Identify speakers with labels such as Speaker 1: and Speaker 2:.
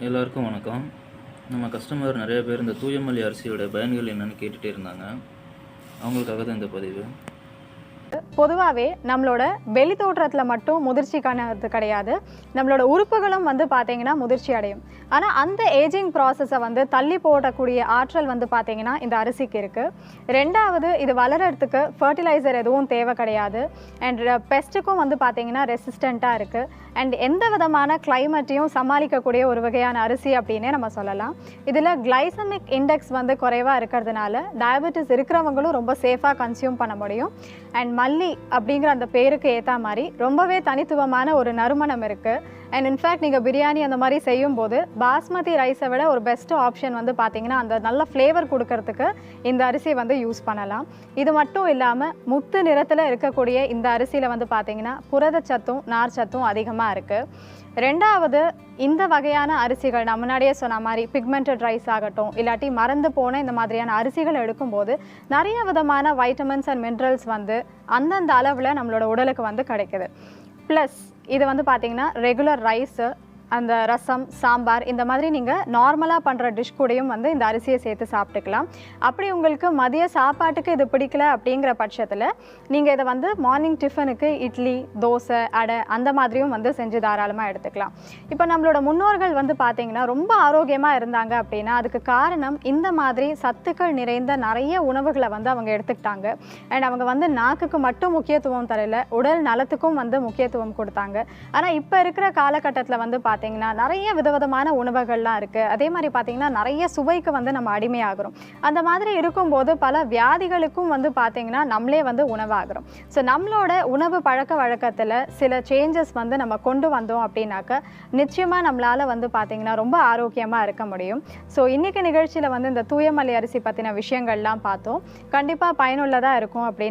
Speaker 1: எல்லாருக்கும் வணக்கம். நம்ம கஸ்டமர் நிறைய பேர் இந்த தூயமல்லி அரிசியோட பயன்கள் என்னன்னு கேட்டுட்டே இருந்தாங்க. அவங்களுக்காக தான் இந்த பதிவு.
Speaker 2: பொதுவாகவே நம்மளோட வெளி தோற்றத்தில் மட்டும் முதிர்ச்சிக்கானது கிடையாது, நம்மளோட உறுப்புகளும் வந்து பார்த்தீங்கன்னா முதிர்ச்சி அடையும். ஆனால் அந்த ஏஜிங் ப்ராசஸை வந்து தள்ளி போடக்கூடிய ஆற்றல் வந்து பார்த்தீங்கன்னா இந்த அரிசிக்கு இருக்குது. ரெண்டாவது, இது வளர்கிறதுக்கு ஃபர்டிலைசர் எதுவும் தேவை கிடையாது. அண்ட் பெஸ்ட்டுக்கும் வந்து பார்த்தீங்கன்னா ரெசிஸ்டண்ட்டாக இருக்குது. அண்ட் எந்த விதமான கிளைமேட்டையும் சமாளிக்கக்கூடிய ஒரு வகையான அரிசி அப்படின்னே நம்ம சொல்லலாம். இதில் கிளைசமிக் இண்டெக்ஸ் வந்து குறைவாக இருக்கிறதுனால டயபெட்டிஸ் இருக்கிறவங்களும் ரொம்ப சேஃபாக கன்சியூம் பண்ண முடியும். அண்ட் மல்லி அப்படிங்கிற அந்த பேருக்கு ஏற்ற மாதிரி ரொம்பவே தனித்துவமான ஒரு நறுமணம் இருக்குது. அண்ட் இன்ஃபேக்ட் நீங்கள் பிரியாணி அந்த மாதிரி செய்யும்போது பாஸ்மதி ரைஸை விட ஒரு பெஸ்ட் ஆப்ஷன் வந்து பார்த்தீங்கன்னா அந்த நல்ல ஃப்ளேவர் கொடுக்கறதுக்கு இந்த அரிசி வந்து யூஸ் பண்ணலாம். இது மட்டும் இல்லாமல் முத்து நிறத்தில் இருக்கக்கூடிய இந்த அரிசியில் வந்து பார்த்தீங்கன்னா புரதச்சத்தும் நார்ச்சத்தும் அதிகமாக இருக்குது. ரெண்டாவது, இந்த வகையான அரிசிகள் நான் முன்னாடியே சொன்ன மாதிரி பிக்மெண்டட் ரைஸ் ஆகட்டும், இல்லாட்டி மறந்து போன இந்த மாதிரியான அரிசிகள் எடுக்கும்போது நிறைய விதமான வைட்டமின்ஸ் அண்ட் மினரல்ஸ் வந்து அந்தந்த அளவில் நம்மளோட உடலுக்கு வந்து கிடைக்குது. ப்ளஸ் இது வந்து பார்த்திங்கன்னா ரெகுலர் ரைஸு, அந்த ரசம், சாம்பார் இந்த மாதிரி நீங்கள் நார்மலாக பண்ணுற டிஷ் கூடயும் வந்து இந்த அரிசியை சேர்த்து சாப்பிட்டுக்கலாம். அப்படி உங்களுக்கு மதிய சாப்பாட்டுக்கு இது பிடிக்கல அப்படிங்கிற பட்சத்தில் நீங்கள் இதை வந்து மார்னிங் டிஃபனுக்கு இட்லி, தோசை, அடை அந்த மாதிரியும் வந்து செஞ்சு தாராளமாக எடுத்துக்கலாம். இப்போ நம்மளோட முன்னோர்கள் வந்து பார்த்திங்கன்னா ரொம்ப ஆரோக்கியமாக இருந்தாங்க அப்படின்னா அதுக்கு காரணம் இந்த மாதிரி சத்துக்கள் நிறைந்த நிறைய உணவுகளை வந்து அவங்க எடுத்துக்கிட்டாங்க. அண்ட் அவங்க வந்து நாக்குக்கு மட்டும் முக்கியத்துவம் தரல, உடல் நலத்துக்கும் வந்து முக்கியத்துவம் கொடுத்தாங்க. ஆனால் இப்போ இருக்கிற காலகட்டத்தில் வந்து பார்த்தீங்கன்னா நிறைய விதவிதமான உணவுகள்லாம் இருக்குது. அதே மாதிரி பார்த்தீங்கன்னா நிறைய சுவைக்கு வந்து நம்ம அடிமையாகிறோம். அந்த மாதிரி இருக்கும்போது பல வியாதிகளுக்கும் வந்து பார்த்தீங்கன்னா நம்மளே வந்து உணவாகிறோம். ஸோ நம்மளோட உணவு பழக்க வழக்கத்தில் சில சேஞ்சஸ் வந்து நம்ம கொண்டு வந்தோம் அப்படின்னாக்க நிச்சயமாக நம்மளால் வந்து பார்த்தீங்கன்னா ரொம்ப ஆரோக்கியமாக இருக்க முடியும். ஸோ இன்றைக்கி நிகழ்ச்சியில் வந்து இந்த தூயமல்லி அரிசி பற்றின விஷயங்கள்லாம் பார்த்தோம். கண்டிப்பாக பயனுள்ளதாக இருக்கும் அப்படின்னு